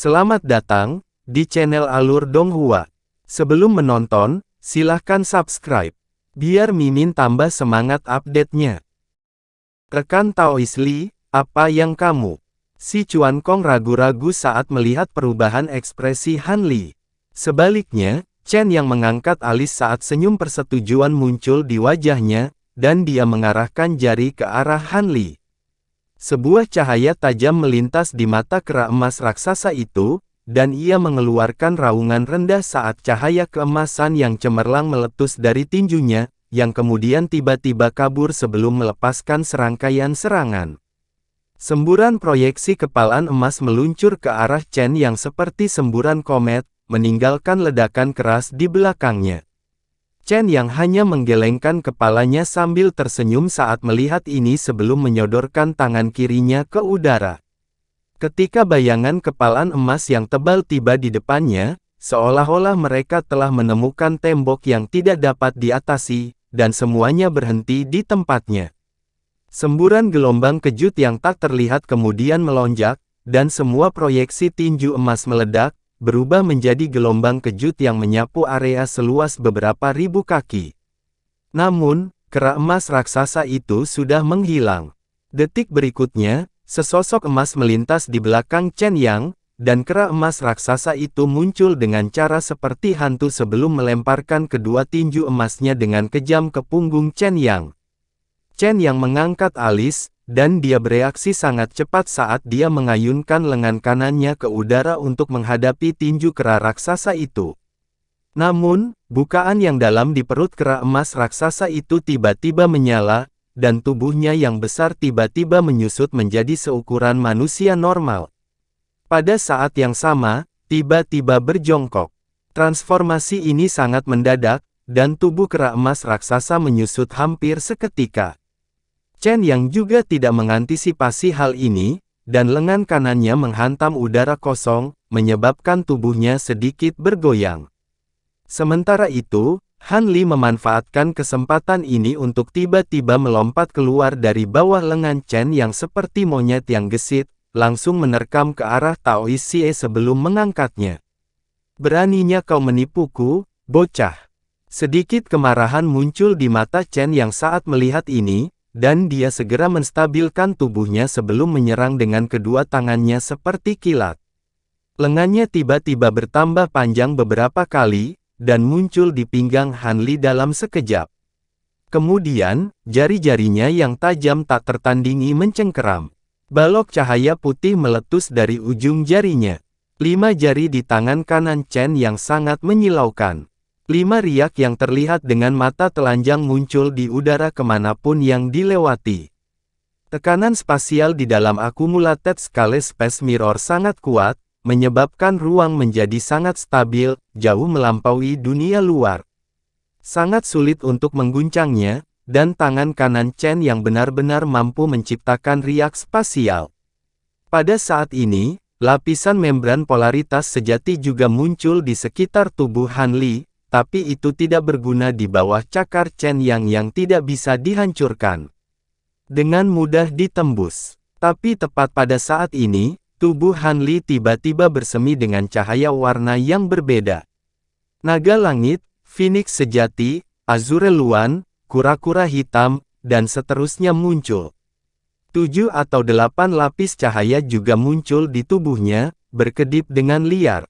Selamat datang di channel Alur Donghua. Sebelum menonton, silahkan subscribe, biar Mimin tambah semangat update-nya. Rekan Taois Li, apa yang kamu? Si Chuan Kong ragu-ragu saat melihat perubahan ekspresi Han Li. Sebaliknya, Chen yang mengangkat alis saat senyum persetujuan muncul di wajahnya, dan dia mengarahkan jari ke arah Han Li. Sebuah cahaya tajam melintas di mata kera emas raksasa itu, dan ia mengeluarkan raungan rendah saat cahaya keemasan yang cemerlang meletus dari tinjunya, yang kemudian tiba-tiba kabur sebelum melepaskan serangkaian serangan. Semburan proyeksi kepalan emas meluncur ke arah Chen yang seperti semburan komet, meninggalkan ledakan keras di belakangnya. Chen yang hanya menggelengkan kepalanya sambil tersenyum saat melihat ini sebelum menyodorkan tangan kirinya ke udara. Ketika bayangan kepalan emas yang tebal tiba di depannya, seolah-olah mereka telah menemukan tembok yang tidak dapat diatasi, dan semuanya berhenti di tempatnya. Semburan gelombang kejut yang tak terlihat kemudian melonjak, dan semua proyeksi tinju emas meledak, berubah menjadi gelombang kejut yang menyapu area seluas beberapa ribu kaki. Namun, kera emas raksasa itu sudah menghilang. Detik berikutnya, sesosok emas melintas di belakang Chen Yang, dan kera emas raksasa itu muncul dengan cara seperti hantu sebelum melemparkan kedua tinju emasnya dengan kejam ke punggung Chen Yang. Chen Yang mengangkat alis, dan dia bereaksi sangat cepat saat dia mengayunkan lengan kanannya ke udara untuk menghadapi tinju kera raksasa itu. Namun, bukaan yang dalam di perut kera emas raksasa itu tiba-tiba menyala, dan tubuhnya yang besar tiba-tiba menyusut menjadi seukuran manusia normal. Pada saat yang sama, tiba-tiba berjongkok. Transformasi ini sangat mendadak, dan tubuh kera emas raksasa menyusut hampir seketika. Chen yang juga tidak mengantisipasi hal ini, dan lengan kanannya menghantam udara kosong, menyebabkan tubuhnya sedikit bergoyang. Sementara itu, Han Li memanfaatkan kesempatan ini untuk tiba-tiba melompat keluar dari bawah lengan Chen yang seperti monyet yang gesit, langsung menerkam ke arah Taois Xie sebelum mengangkatnya. Beraninya kau menipuku, bocah. Sedikit kemarahan muncul di mata Chen yang saat melihat ini, dan dia segera menstabilkan tubuhnya sebelum menyerang dengan kedua tangannya seperti kilat. Lengannya tiba-tiba bertambah panjang beberapa kali, dan muncul di pinggang Han Li dalam sekejap. Kemudian, jari-jarinya yang tajam tak tertandingi mencengkeram. Balok cahaya putih meletus dari ujung jarinya. 5 jari di tangan kanan Chen yang sangat menyilaukan. 5 riak yang terlihat dengan mata telanjang muncul di udara kemanapun yang dilewati. Tekanan spasial di dalam Accumulated Scale Space Mirror sangat kuat, menyebabkan ruang menjadi sangat stabil, jauh melampaui dunia luar. Sangat sulit untuk mengguncangnya, dan tangan kanan Chen yang benar-benar mampu menciptakan riak spasial. Pada saat ini, lapisan membran polaritas sejati juga muncul di sekitar tubuh Han Li, tapi itu tidak berguna di bawah cakar Chen yang tidak bisa dihancurkan. Dengan mudah ditembus. Tapi tepat pada saat ini, tubuh Han Li tiba-tiba bersemi dengan cahaya warna yang berbeda. Naga langit, Phoenix sejati, Azure Luan, kura-kura hitam, dan seterusnya muncul. 7 atau 8 lapis cahaya juga muncul di tubuhnya, berkedip dengan liar.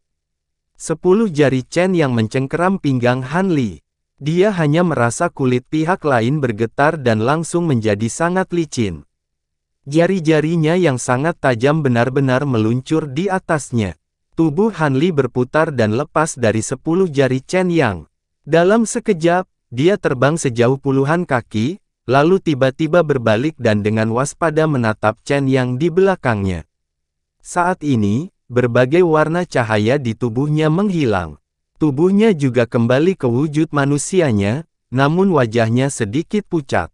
10 jari Chen yang mencengkeram pinggang Han Li. Dia hanya merasa kulit pihak lain bergetar dan langsung menjadi sangat licin. Jari-jarinya yang sangat tajam benar-benar meluncur di atasnya. Tubuh Han Li berputar dan lepas dari 10 jari Chen yang. Dalam sekejap, dia terbang sejauh puluhan kaki, lalu tiba-tiba berbalik dan dengan waspada menatap Chen yang di belakangnya. Saat ini, berbagai warna cahaya di tubuhnya menghilang. Tubuhnya juga kembali ke wujud manusianya, namun wajahnya sedikit pucat.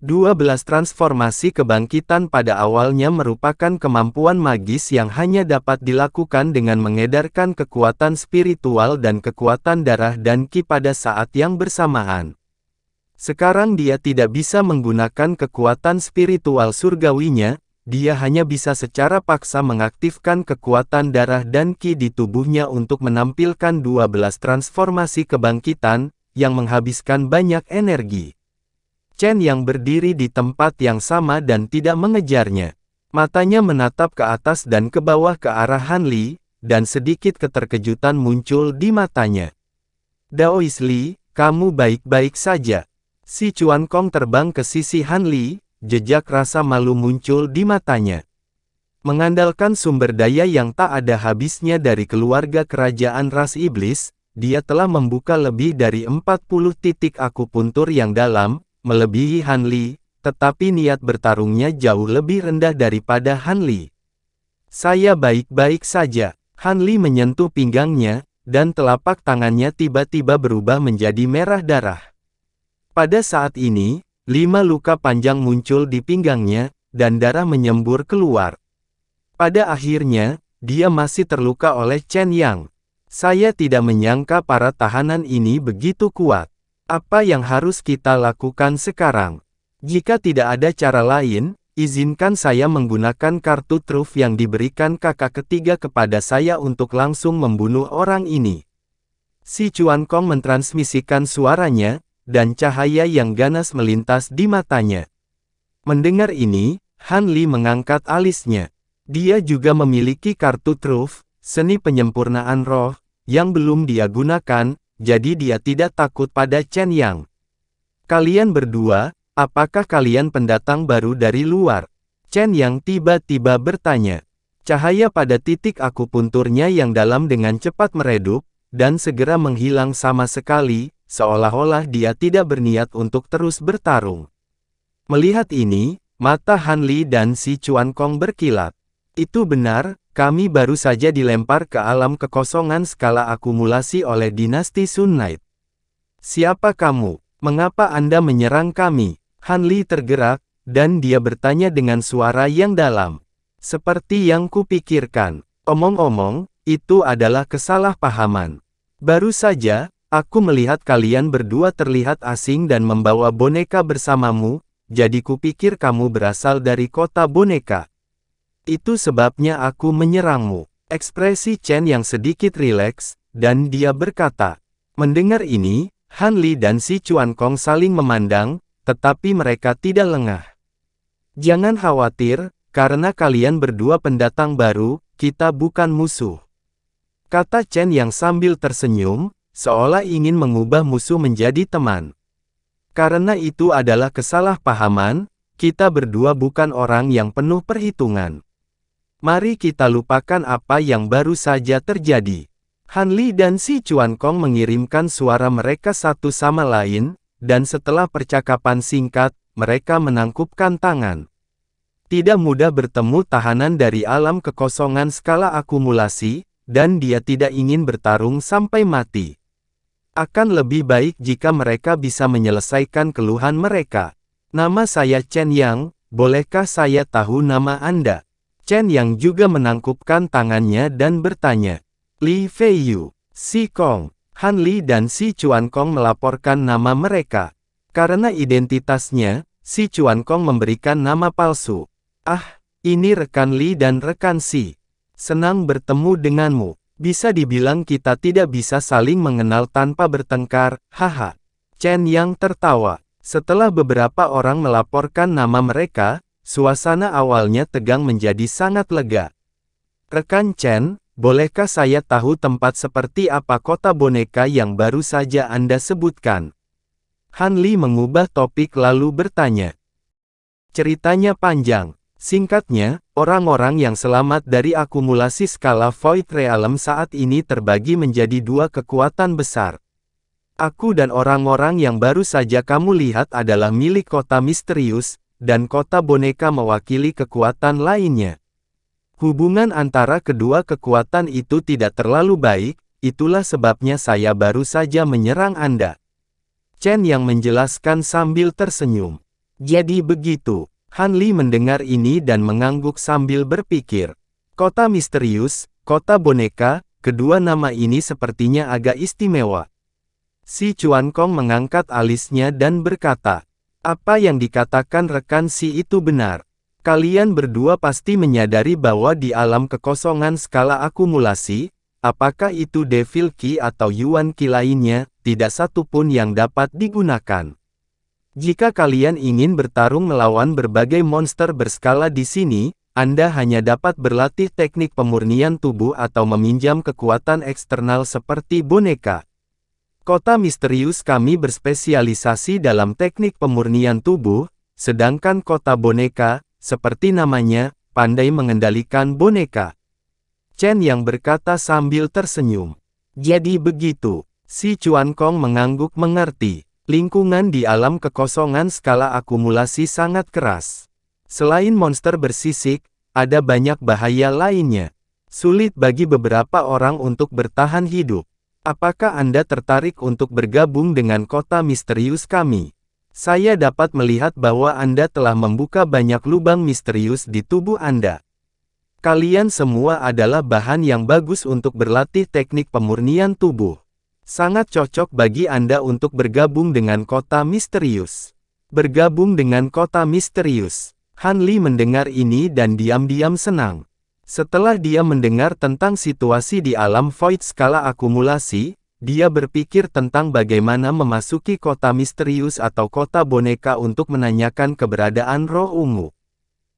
12 transformasi kebangkitan pada awalnya merupakan kemampuan magis yang hanya dapat dilakukan dengan mengedarkan kekuatan spiritual dan kekuatan darah dan ki pada saat yang bersamaan. Sekarang dia tidak bisa menggunakan kekuatan spiritual surgawinya, dia hanya bisa secara paksa mengaktifkan kekuatan darah dan ki di tubuhnya untuk menampilkan 12 transformasi kebangkitan, yang menghabiskan banyak energi. Chen yang berdiri di tempat yang sama dan tidak mengejarnya. Matanya menatap ke atas dan ke bawah ke arah Han Li, dan sedikit keterkejutan muncul di matanya. Daois Li, kamu baik-baik saja. Si Chuan Kong terbang ke sisi Han Li, jejak rasa malu muncul di matanya. Mengandalkan sumber daya yang tak ada habisnya dari keluarga kerajaan ras iblis, dia telah membuka lebih dari 40 titik akupuntur yang dalam, melebihi Han Li, tetapi niat bertarungnya jauh lebih rendah daripada Han Li. Saya baik-baik saja. Han Li menyentuh pinggangnya, dan telapak tangannya tiba-tiba berubah menjadi merah darah. Pada saat ini, 5 luka panjang muncul di pinggangnya, dan darah menyembur keluar. Pada akhirnya, dia masih terluka oleh Chen Yang. Saya tidak menyangka para tahanan ini begitu kuat. Apa yang harus kita lakukan sekarang? Jika tidak ada cara lain, izinkan saya menggunakan kartu truf yang diberikan kakak ketiga kepada saya untuk langsung membunuh orang ini. Si Chuan Kong mentransmisikan suaranya, dan cahaya yang ganas melintas di matanya. Mendengar ini, Han Li mengangkat alisnya. Dia juga memiliki kartu truf, seni penyempurnaan roh, yang belum dia gunakan, jadi dia tidak takut pada Chen Yang. Kalian berdua, apakah kalian pendatang baru dari luar? Chen Yang tiba-tiba bertanya. Cahaya pada titik akupunturnya yang dalam dengan cepat meredup, dan segera menghilang sama sekali, seolah-olah dia tidak berniat untuk terus bertarung. Melihat ini, mata Han Li dan si Chuan Kong berkilat. Itu benar, kami baru saja dilempar ke alam kekosongan skala akumulasi oleh dinasti Sun Knight. Siapa kamu? Mengapa Anda menyerang kami? Han Li tergerak, dan dia bertanya dengan suara yang dalam. Seperti yang kupikirkan. Omong-omong, itu adalah kesalahpahaman. Baru saja, aku melihat kalian berdua terlihat asing dan membawa boneka bersamamu, jadi kupikir kamu berasal dari kota boneka. Itu sebabnya aku menyerangmu. Ekspresi Chen yang sedikit rileks, dan dia berkata. Mendengar ini, Han Li dan si Chuan Kong saling memandang, tetapi mereka tidak lengah. Jangan khawatir, karena kalian berdua pendatang baru, kita bukan musuh. Kata Chen yang sambil tersenyum, seolah ingin mengubah musuh menjadi teman. Karena itu adalah kesalahpahaman, kita berdua bukan orang yang penuh perhitungan. Mari kita lupakan apa yang baru saja terjadi. Han Li dan si Chuan Kong mengirimkan suara mereka satu sama lain, dan setelah percakapan singkat, mereka menangkupkan tangan. Tidak mudah bertemu tahanan dari alam kekosongan skala akumulasi, dan dia tidak ingin bertarung sampai mati. Akan lebih baik jika mereka bisa menyelesaikan keluhan mereka. Nama saya Chen Yang, bolehkah saya tahu nama Anda? Chen Yang juga menangkupkan tangannya dan bertanya. Li Feiyu, Si Kong, Han Li dan si Chuan Kong melaporkan nama mereka. Karena identitasnya, si Chuan Kong memberikan nama palsu. Ah, ini rekan Li dan rekan Si. Senang bertemu denganmu. Bisa dibilang kita tidak bisa saling mengenal tanpa bertengkar, haha. Chen Yang tertawa. Setelah beberapa orang melaporkan nama mereka, suasana awalnya tegang menjadi sangat lega. Rekan Chen, bolehkah saya tahu tempat seperti apa kota boneka yang baru saja Anda sebutkan? Han Li mengubah topik lalu bertanya. Ceritanya panjang. Singkatnya, orang-orang yang selamat dari akumulasi skala Void Realm saat ini terbagi menjadi dua kekuatan besar. Aku dan orang-orang yang baru saja kamu lihat adalah milik kota misterius, dan kota boneka mewakili kekuatan lainnya. Hubungan antara kedua kekuatan itu tidak terlalu baik, itulah sebabnya saya baru saja menyerang Anda. Chen yang menjelaskan sambil tersenyum. Jadi begitu. Han Li mendengar ini dan mengangguk sambil berpikir. Kota misterius, kota boneka, kedua nama ini sepertinya agak istimewa. Si Chuan Kong mengangkat alisnya dan berkata. Apa yang dikatakan rekan Si itu benar. Kalian berdua pasti menyadari bahwa di alam kekosongan skala akumulasi, apakah itu Devil Key atau Yuan Key lainnya, tidak satu pun yang dapat digunakan. Jika kalian ingin bertarung melawan berbagai monster berskala di sini, Anda hanya dapat berlatih teknik pemurnian tubuh atau meminjam kekuatan eksternal seperti boneka. Kota misterius kami berspesialisasi dalam teknik pemurnian tubuh, sedangkan kota boneka, seperti namanya, pandai mengendalikan boneka. Chen yang berkata sambil tersenyum. Jadi begitu. Si Chuan Kong mengangguk mengerti. Lingkungan di alam kekosongan skala akumulasi sangat keras. Selain monster bersisik, ada banyak bahaya lainnya. Sulit bagi beberapa orang untuk bertahan hidup. Apakah Anda tertarik untuk bergabung dengan kota misterius kami? Saya dapat melihat bahwa Anda telah membuka banyak lubang misterius di tubuh Anda. Kalian semua adalah bahan yang bagus untuk berlatih teknik pemurnian tubuh. Sangat cocok bagi Anda untuk bergabung dengan kota misterius. Bergabung dengan kota misterius. Han Li mendengar ini dan diam-diam senang. Setelah dia mendengar tentang situasi di alam void skala akumulasi, dia berpikir tentang bagaimana memasuki kota misterius atau kota boneka untuk menanyakan keberadaan roh ungu.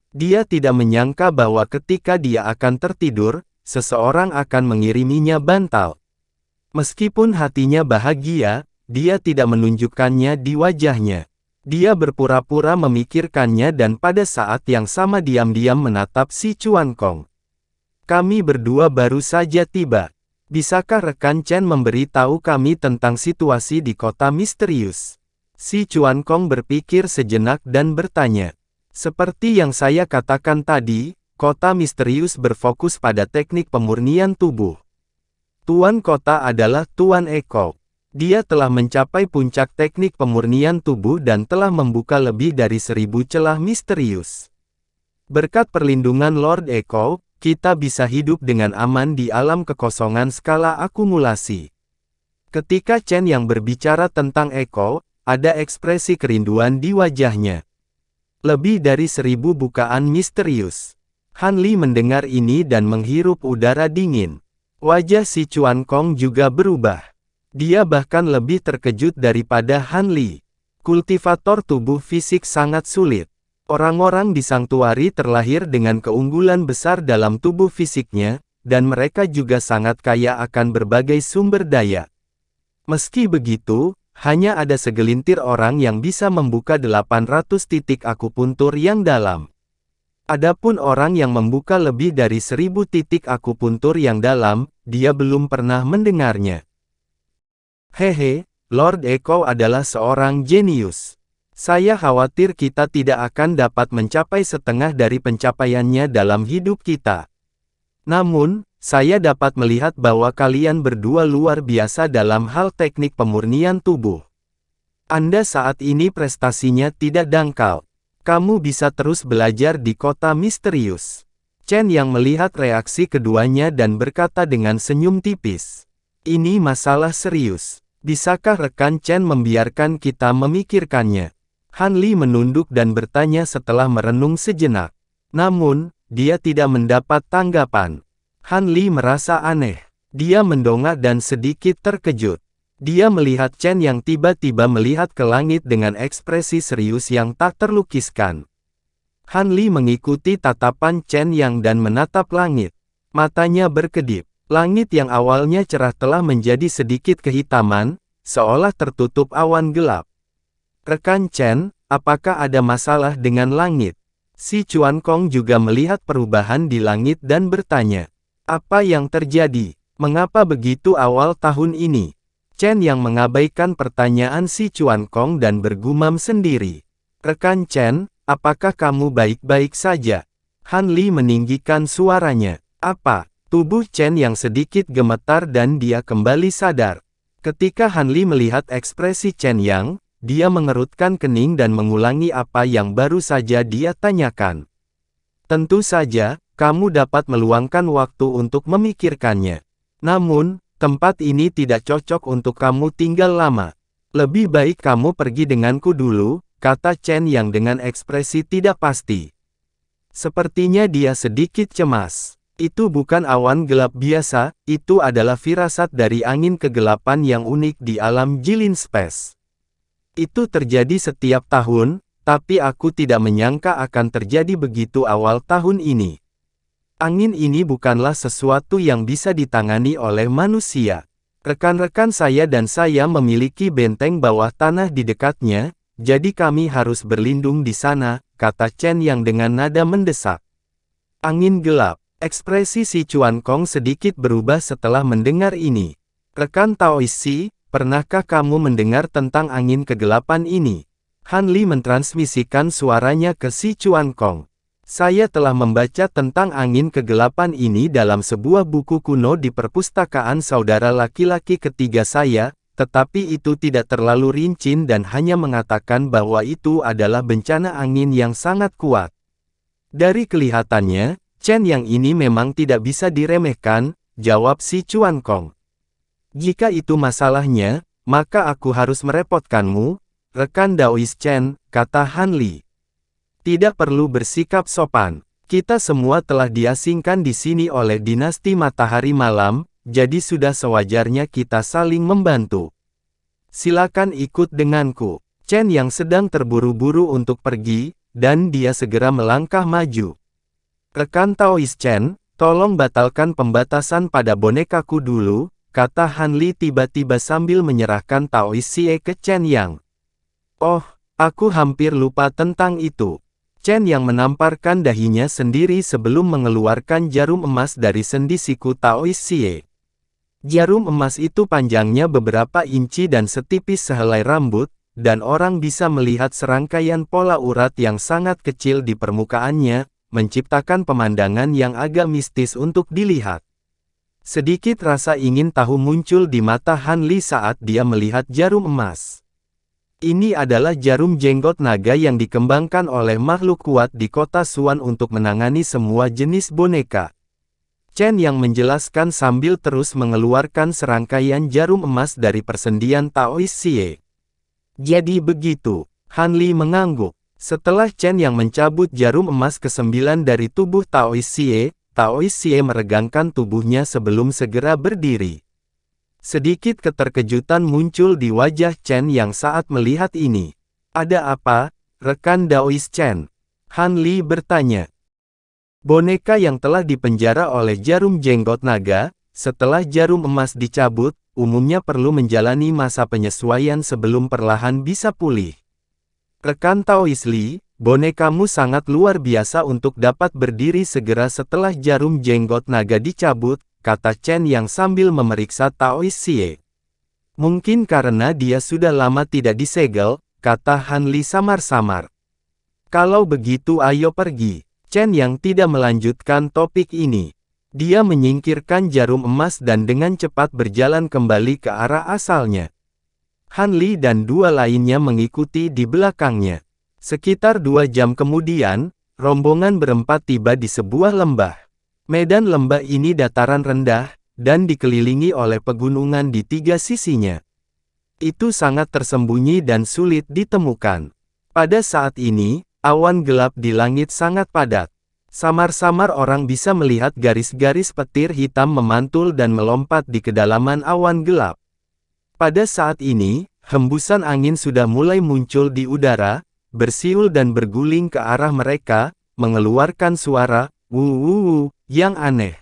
Dia tidak menyangka bahwa ketika dia akan tertidur, seseorang akan mengiriminya bantal. Meskipun hatinya bahagia, dia tidak menunjukkannya di wajahnya. Dia berpura-pura memikirkannya dan pada saat yang sama diam-diam menatap si Chuan Kong. Kami berdua baru saja tiba. Bisakah rekan Chen memberitahu kami tentang situasi di kota misterius? Si Chuan Kong berpikir sejenak dan bertanya. Seperti yang saya katakan tadi, kota misterius berfokus pada teknik pemurnian tubuh. Tuan kota adalah Tuan Eko. Dia telah mencapai puncak teknik pemurnian tubuh dan telah membuka lebih dari 1000 celah misterius. Berkat perlindungan Lord Eko, kita bisa hidup dengan aman di alam kekosongan skala akumulasi. Ketika Chen yang berbicara tentang Eko, ada ekspresi kerinduan di wajahnya. Lebih dari 1000 bukaan misterius. Han Li mendengar ini dan menghirup udara dingin. Wajah si Chuan Kong juga berubah. Dia bahkan lebih terkejut daripada Han Li. Kultivator tubuh fisik sangat sulit. Orang-orang di Sanktuari terlahir dengan keunggulan besar dalam tubuh fisiknya, dan mereka juga sangat kaya akan berbagai sumber daya. Meski begitu, hanya ada segelintir orang yang bisa membuka 800 titik akupuntur yang dalam. Adapun orang yang membuka lebih dari 1000 titik akupuntur yang dalam, dia belum pernah mendengarnya. Hehe, Lord Eko adalah seorang jenius. Saya khawatir kita tidak akan dapat mencapai setengah dari pencapaiannya dalam hidup kita. Namun, saya dapat melihat bahwa kalian berdua luar biasa dalam hal teknik pemurnian tubuh. Anda saat ini prestasinya tidak dangkal. Kamu bisa terus belajar di kota misterius. Chen yang melihat reaksi keduanya dan berkata dengan senyum tipis. Ini masalah serius. Bisakah rekan Chen membiarkan kita memikirkannya? Han Li menunduk dan bertanya setelah merenung sejenak. Namun, dia tidak mendapat tanggapan. Han Li merasa aneh. Dia mendongak dan sedikit terkejut. Dia melihat Chen yang tiba-tiba melihat ke langit dengan ekspresi serius yang tak terlukiskan. Han Li mengikuti tatapan Chen yang dan menatap langit. Matanya berkedip. Langit yang awalnya cerah telah menjadi sedikit kehitaman, seolah tertutup awan gelap. Rekan Chen, apakah ada masalah dengan langit? Si Chuan Kong juga melihat perubahan di langit dan bertanya. Apa yang terjadi? Mengapa begitu awal tahun ini? Chen yang mengabaikan pertanyaan si Chuan Kong dan bergumam sendiri. Rekan Chen, apakah kamu baik-baik saja? Han Li meninggikan suaranya. Apa? Tubuh Chen yang sedikit gemetar dan dia kembali sadar. Ketika Han Li melihat ekspresi Chen Yang, dia mengerutkan kening dan mengulangi apa yang baru saja dia tanyakan. Tentu saja, kamu dapat meluangkan waktu untuk memikirkannya. Namun, tempat ini tidak cocok untuk kamu tinggal lama. Lebih baik kamu pergi denganku dulu, kata Chen yang dengan ekspresi tidak pasti. Sepertinya dia sedikit cemas. Itu bukan awan gelap biasa, itu adalah firasat dari angin kegelapan yang unik di alam Jilin Space. Itu terjadi setiap tahun, tapi aku tidak menyangka akan terjadi begitu awal tahun ini. Angin ini bukanlah sesuatu yang bisa ditangani oleh manusia. Rekan-rekan saya dan saya memiliki benteng bawah tanah di dekatnya, jadi kami harus berlindung di sana, kata Chen Yang dengan nada mendesak. Angin gelap. Ekspresi si Chuan Kong sedikit berubah setelah mendengar ini. Rekan Taoishi, pernahkah kamu mendengar tentang angin kegelapan ini? Han Li mentransmisikan suaranya ke si Chuan Kong. Saya telah membaca tentang angin kegelapan ini dalam sebuah buku kuno di perpustakaan saudara laki-laki ketiga saya, tetapi itu tidak terlalu rinci dan hanya mengatakan bahwa itu adalah bencana angin yang sangat kuat. Dari kelihatannya, Chen Yang ini memang tidak bisa diremehkan, jawab si Chuan Kong. Jika itu masalahnya, maka aku harus merepotkanmu, rekan Daois Chen, kata Han Li. Tidak perlu bersikap sopan. Kita semua telah diasingkan di sini oleh dinasti Matahari Malam, jadi sudah sewajarnya kita saling membantu. Silakan ikut denganku. Chen Yang sedang terburu-buru untuk pergi, dan dia segera melangkah maju. Rekan Taois Chen, tolong batalkan pembatasan pada bonekaku dulu, kata Han Li tiba-tiba sambil menyerahkan Taois Xie ke Chen Yang. Oh, aku hampir lupa tentang itu. Chen Yang menamparkan dahinya sendiri sebelum mengeluarkan jarum emas dari sendi siku Taois Xie. Jarum emas itu panjangnya beberapa inci dan setipis sehelai rambut, dan orang bisa melihat serangkaian pola urat yang sangat kecil di permukaannya, menciptakan pemandangan yang agak mistis untuk dilihat. Sedikit rasa ingin tahu muncul di mata Han Li saat dia melihat jarum emas. Ini adalah jarum jenggot naga yang dikembangkan oleh makhluk kuat di kota Suan untuk menangani semua jenis boneka. Chen Yang menjelaskan sambil terus mengeluarkan serangkaian jarum emas dari persendian Taois Xie. Jadi begitu, Han Li mengangguk. Setelah Chen Yang mencabut jarum emas ke-9 dari tubuh Taois Xie meregangkan tubuhnya sebelum segera berdiri. Sedikit keterkejutan muncul di wajah Chen Yang saat melihat ini. Ada apa, rekan Daois Chen? Han Li bertanya. Boneka yang telah dipenjara oleh jarum jenggot naga, setelah jarum emas dicabut, umumnya perlu menjalani masa penyesuaian sebelum perlahan bisa pulih. Rekan Taois Li, bonekamu sangat luar biasa untuk dapat berdiri segera setelah jarum jenggot naga dicabut, kata Chen Yang sambil memeriksa Taois Xie. Mungkin karena dia sudah lama tidak disegel, kata Han Li samar-samar. Kalau begitu ayo pergi. Chen Yang tidak melanjutkan topik ini. Dia menyingkirkan jarum emas dan dengan cepat berjalan kembali ke arah asalnya. Han Li dan dua lainnya mengikuti di belakangnya. Sekitar 2 jam kemudian, rombongan berempat tiba di sebuah lembah. Medan lembah ini dataran rendah, dan dikelilingi oleh pegunungan di 3 sisinya. Itu sangat tersembunyi dan sulit ditemukan. Pada saat ini, awan gelap di langit sangat padat. Samar-samar orang bisa melihat garis-garis petir hitam memantul dan melompat di kedalaman awan gelap. Pada saat ini, hembusan angin sudah mulai muncul di udara, bersiul dan berguling ke arah mereka, mengeluarkan suara "wuh-wuh-wuh" yang aneh.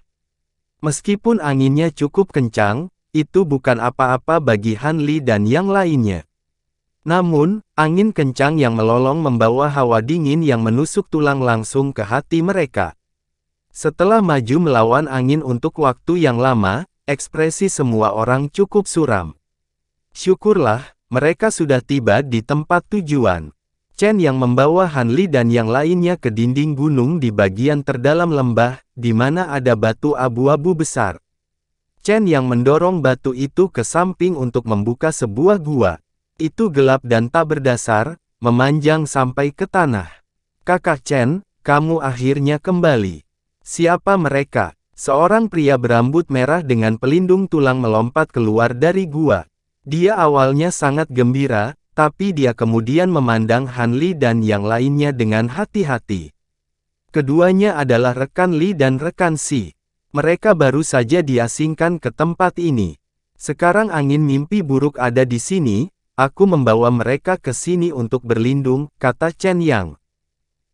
Meskipun anginnya cukup kencang, itu bukan apa-apa bagi Han Li dan yang lainnya. Namun, angin kencang yang melolong membawa hawa dingin yang menusuk tulang langsung ke hati mereka. Setelah maju melawan angin untuk waktu yang lama, ekspresi semua orang cukup suram. Syukurlah, mereka sudah tiba di tempat tujuan. Chen Yang membawa Han Li dan yang lainnya ke dinding gunung di bagian terdalam lembah, di mana ada batu abu-abu besar. Chen Yang mendorong batu itu ke samping untuk membuka sebuah gua. Itu gelap dan tak berdasar, memanjang sampai ke tanah. Kakak Chen, kamu akhirnya kembali. Siapa mereka? Seorang pria berambut merah dengan pelindung tulang melompat keluar dari gua. Dia awalnya sangat gembira, tapi dia kemudian memandang Han Li dan yang lainnya dengan hati-hati. Keduanya adalah rekan Li dan rekan Si. Mereka baru saja diasingkan ke tempat ini. Sekarang angin mimpi buruk ada di sini, aku membawa mereka ke sini untuk berlindung, kata Chen Yang.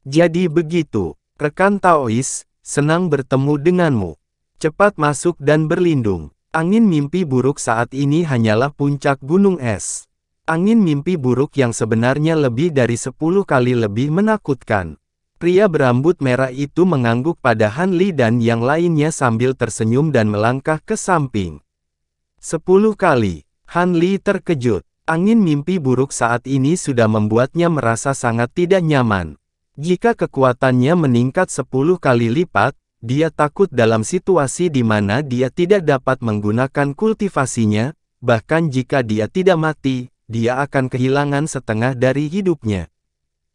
Jadi begitu, rekan Taois, senang bertemu denganmu. Cepat masuk dan berlindung. Angin mimpi buruk saat ini hanyalah puncak gunung es. Angin mimpi buruk yang sebenarnya lebih dari 10 kali lebih menakutkan. Pria berambut merah itu mengangguk pada Han Li dan yang lainnya sambil tersenyum dan melangkah ke samping. 10 kali. Han Li terkejut. Angin mimpi buruk saat ini sudah membuatnya merasa sangat tidak nyaman. Jika kekuatannya meningkat 10 kali lipat, dia takut dalam situasi di mana dia tidak dapat menggunakan kultivasinya, bahkan jika dia tidak mati, dia akan kehilangan setengah dari hidupnya.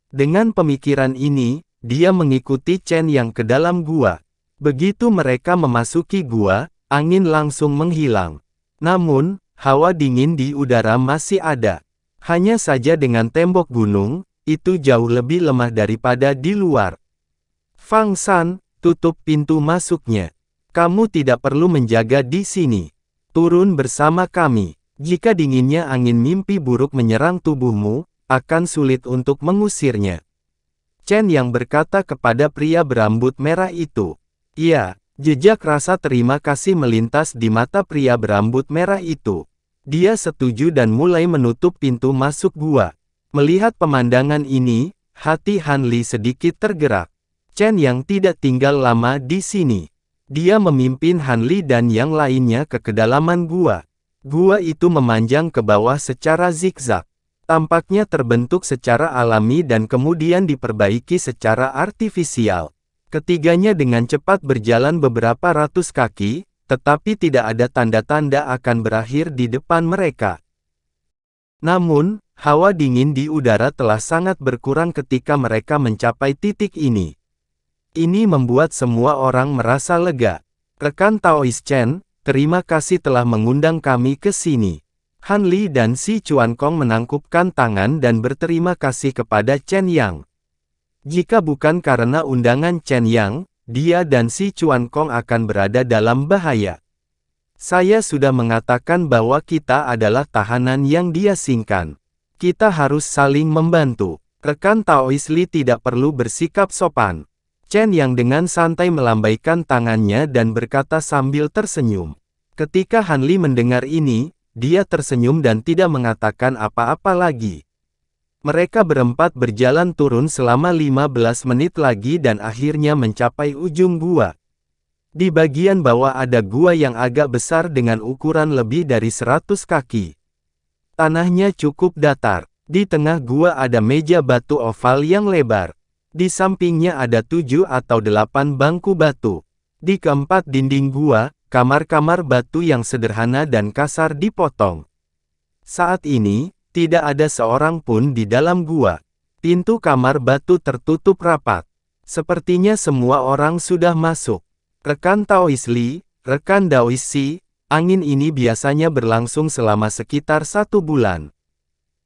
Dengan pemikiran ini, dia mengikuti Chen Yang ke dalam gua. Begitu mereka memasuki gua, angin langsung menghilang. Namun, hawa dingin di udara masih ada. Hanya saja dengan tembok gunung, itu jauh lebih lemah daripada di luar. Fang San, tutup pintu masuknya. Kamu tidak perlu menjaga di sini. Turun bersama kami. Jika dinginnya angin mimpi buruk menyerang tubuhmu, akan sulit untuk mengusirnya. Chen Yang berkata kepada pria berambut merah itu. Iya, jejak rasa terima kasih melintas di mata pria berambut merah itu. Dia setuju dan mulai menutup pintu masuk gua. Melihat pemandangan ini, hati Han Li sedikit tergerak. Chen Yang tidak tinggal lama di sini. Dia memimpin Han Li dan yang lainnya ke kedalaman gua. Gua itu memanjang ke bawah secara zigzag. Tampaknya terbentuk secara alami dan kemudian diperbaiki secara artifisial. Ketiganya dengan cepat berjalan beberapa ratus kaki, tetapi tidak ada tanda-tanda akan berakhir di depan mereka. Namun, hawa dingin di udara telah sangat berkurang ketika mereka mencapai titik ini. Ini membuat semua orang merasa lega. Rekan Taois Chen, terima kasih telah mengundang kami ke sini. Han Li dan Si Chuankong menangkupkan tangan dan berterima kasih kepada Chen Yang. Jika bukan karena undangan Chen Yang, dia dan Si Chuankong akan berada dalam bahaya. Saya sudah mengatakan bahwa kita adalah tahanan yang diasingkan. Kita harus saling membantu. Rekan Taois Li tidak perlu bersikap sopan. Chen Yang dengan santai melambaikan tangannya dan berkata sambil tersenyum. Ketika Han Li mendengar ini, dia tersenyum dan tidak mengatakan apa-apa lagi. Mereka berempat berjalan turun selama 15 menit lagi dan akhirnya mencapai ujung gua. Di bagian bawah ada gua yang agak besar dengan ukuran lebih dari 100 kaki. Tanahnya cukup datar. Di tengah gua ada meja batu oval yang lebar. Di sampingnya ada 7 atau 8 bangku batu. Di keempat dinding gua, kamar-kamar batu yang sederhana dan kasar dipotong. Saat ini, tidak ada seorang pun di dalam gua. Pintu kamar batu tertutup rapat. Sepertinya semua orang sudah masuk. Rekan Taois Li, rekan Daois Si, angin ini biasanya berlangsung selama sekitar 1 bulan.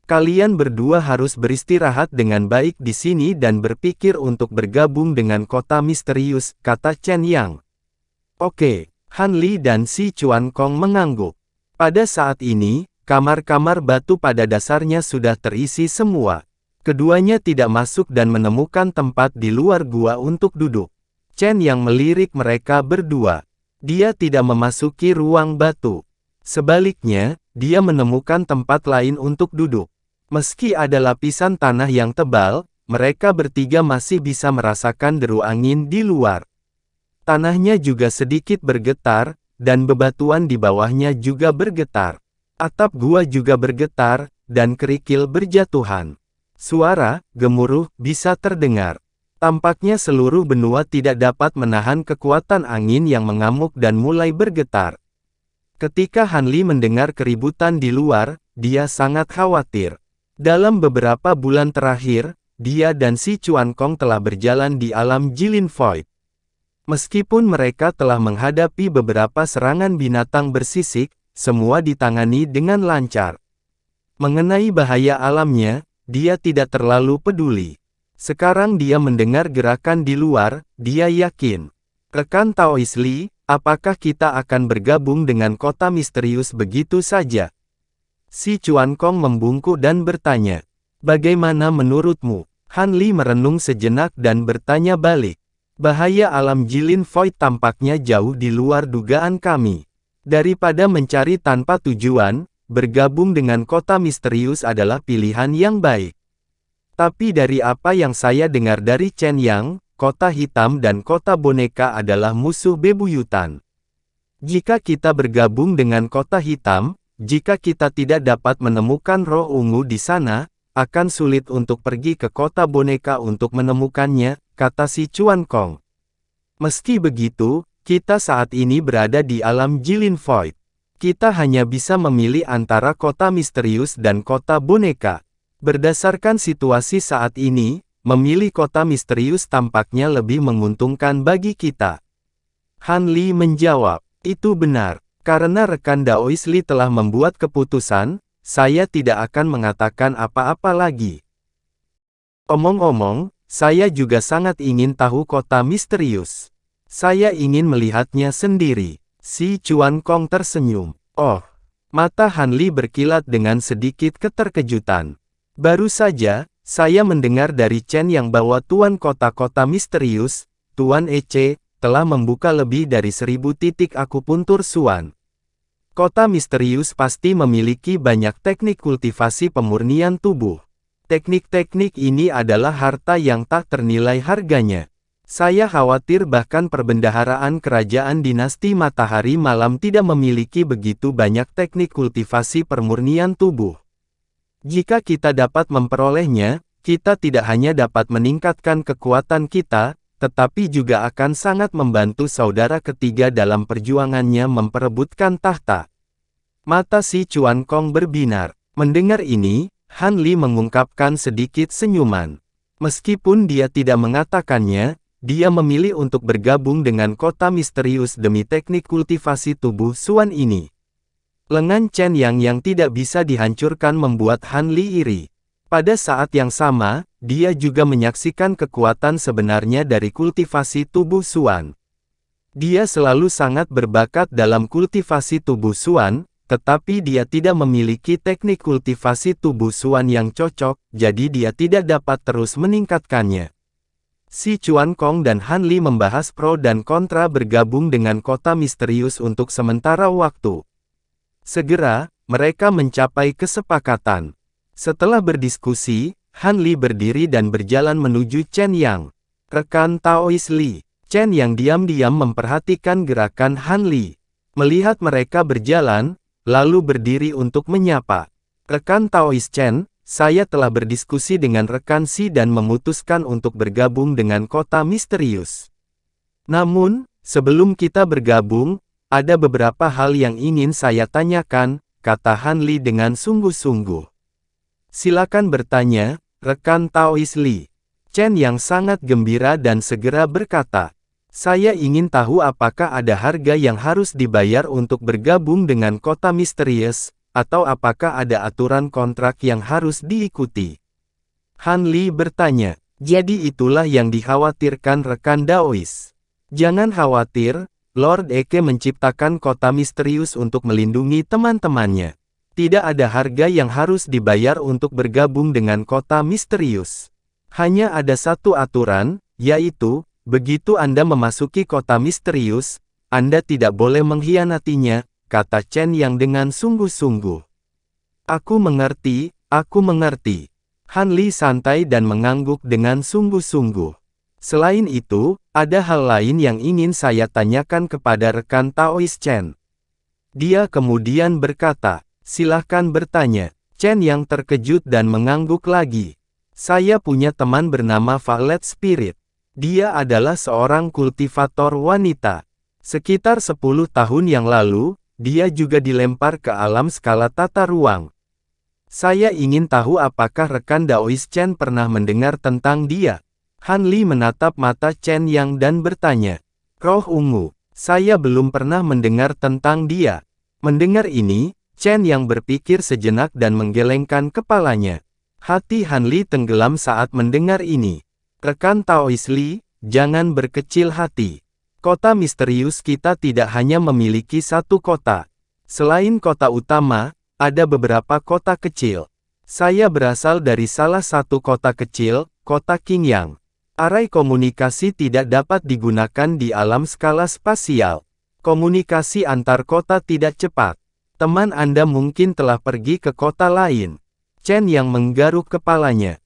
Kalian berdua harus beristirahat dengan baik di sini dan berpikir untuk bergabung dengan kota misterius, kata Chen Yang. Oke. Han Li dan Si Chuankong mengangguk. Pada saat ini, kamar-kamar batu pada dasarnya sudah terisi semua. Keduanya tidak masuk dan menemukan tempat di luar gua untuk duduk. Chen Yang melirik mereka berdua. Dia tidak memasuki ruang batu. Sebaliknya, dia menemukan tempat lain untuk duduk. Meski ada lapisan tanah yang tebal, mereka bertiga masih bisa merasakan deru angin di luar. Tanahnya juga sedikit bergetar, dan bebatuan di bawahnya juga bergetar. Atap gua juga bergetar, dan kerikil berjatuhan. Suara, gemuruh, bisa terdengar. Tampaknya seluruh benua tidak dapat menahan kekuatan angin yang mengamuk dan mulai bergetar. Ketika Han Li mendengar keributan di luar, dia sangat khawatir. Dalam beberapa bulan terakhir, dia dan Si Chuankong telah berjalan di alam Jilin Void. Meskipun mereka telah menghadapi beberapa serangan binatang bersisik, semua ditangani dengan lancar. Mengenai bahaya alamnya, dia tidak terlalu peduli. Sekarang dia mendengar gerakan di luar, dia yakin. Rekan Taois Li, apakah kita akan bergabung dengan kota misterius begitu saja? Si Chuan Kong membungkuk dan bertanya. Bagaimana menurutmu? Han Li merenung sejenak dan bertanya balik. Bahaya alam Jilin Void tampaknya jauh di luar dugaan kami. Daripada mencari tanpa tujuan, bergabung dengan kota misterius adalah pilihan yang baik. Tapi dari apa yang saya dengar dari Chen Yang, kota hitam dan kota boneka adalah musuh bebuyutan. Jika kita bergabung dengan kota hitam, jika kita tidak dapat menemukan roh ungu di sana, akan sulit untuk pergi ke kota boneka untuk menemukannya, kata si Chuan Kong. Meski begitu, kita saat ini berada di alam Jilin Void. Kita hanya bisa memilih antara kota misterius dan kota boneka. Berdasarkan situasi saat ini, memilih kota misterius tampaknya lebih menguntungkan bagi kita. Han Li menjawab, itu benar. Karena rekan Daois Li telah membuat keputusan, saya tidak akan mengatakan apa-apa lagi. Omong-omong, saya juga sangat ingin tahu kota misterius. Saya ingin melihatnya sendiri. Si Chuan Kong tersenyum. Oh, mata Han Li berkilat dengan sedikit keterkejutan. Baru saja, saya mendengar dari Chen yang bahwa Tuan kota-kota misterius, Tuan Ece, telah membuka lebih dari 1000 titik akupuntur Suan. Kota misterius pasti memiliki banyak teknik kultivasi pemurnian tubuh. Teknik-teknik ini adalah harta yang tak ternilai harganya. Saya khawatir bahkan perbendaharaan kerajaan dinasti Matahari Malam tidak memiliki begitu banyak teknik kultivasi permurnian tubuh. Jika kita dapat memperolehnya, kita tidak hanya dapat meningkatkan kekuatan kita, tetapi juga akan sangat membantu saudara ketiga dalam perjuangannya memperebutkan tahta. Mata si Chuan Kong berbinar. Mendengar ini, Han Li mengungkapkan sedikit senyuman. Meskipun dia tidak mengatakannya, dia memilih untuk bergabung dengan kota misterius demi teknik kultivasi tubuh Suan ini. Lengan Chen yang tidak bisa dihancurkan membuat Han Li iri. Pada saat yang sama, dia juga menyaksikan kekuatan sebenarnya dari kultivasi tubuh Suan. Dia selalu sangat berbakat dalam kultivasi tubuh Suan, tetapi dia tidak memiliki teknik kultivasi tubuh Suan yang cocok, jadi dia tidak dapat terus meningkatkannya. Si Chuan Kong dan Han Li membahas pro dan kontra bergabung dengan kota misterius untuk sementara waktu. Segera, mereka mencapai kesepakatan. Setelah berdiskusi, Han Li berdiri dan berjalan menuju Chen Yang. Rekan Taois Li, Chen Yang diam-diam memperhatikan gerakan Han Li. Melihat mereka berjalan, lalu berdiri untuk menyapa. Rekan Taois Chen, saya telah berdiskusi dengan rekan Si dan memutuskan untuk bergabung dengan kota misterius. Namun, sebelum kita bergabung, ada beberapa hal yang ingin saya tanyakan, kata Han Li dengan sungguh-sungguh. Silakan bertanya, rekan Taois Li. Chen yang sangat gembira dan segera berkata, saya ingin tahu apakah ada harga yang harus dibayar untuk bergabung dengan kota misterius, atau apakah ada aturan kontrak yang harus diikuti? Han Li bertanya. Jadi itulah yang dikhawatirkan rekan Daois. Jangan khawatir, Lord Eke menciptakan kota misterius untuk melindungi teman-temannya. Tidak ada harga yang harus dibayar untuk bergabung dengan kota misterius. Hanya ada satu aturan, yaitu, begitu Anda memasuki kota misterius, Anda tidak boleh mengkhianatinya, kata Chen yang dengan sungguh-sungguh. Aku mengerti, aku mengerti. Han Li santai dan mengangguk dengan sungguh-sungguh. Selain itu, ada hal lain yang ingin saya tanyakan kepada rekan Taois Chen. Dia kemudian berkata, silahkan bertanya. Chen yang terkejut dan mengangguk lagi. Saya punya teman bernama Violet Spirit. Dia adalah seorang kultivator wanita. Sekitar 10 tahun yang lalu, dia juga dilempar ke alam skala tata ruang. Saya ingin tahu apakah rekan Daois Chen pernah mendengar tentang dia. Han Li menatap mata Chen Yang dan bertanya. Roh ungu, saya belum pernah mendengar tentang dia. Mendengar ini, Chen Yang berpikir sejenak dan menggelengkan kepalanya. Hati Han Li tenggelam saat mendengar ini. Rekan Taois Lee, jangan berkecil hati. Kota misterius kita tidak hanya memiliki satu kota. Selain kota utama, ada beberapa kota kecil. Saya berasal dari salah satu kota kecil, kota Qingyang. Arai komunikasi tidak dapat digunakan di alam skala spasial. Komunikasi antar kota tidak cepat. Teman Anda mungkin telah pergi ke kota lain. Chen yang menggaruk kepalanya.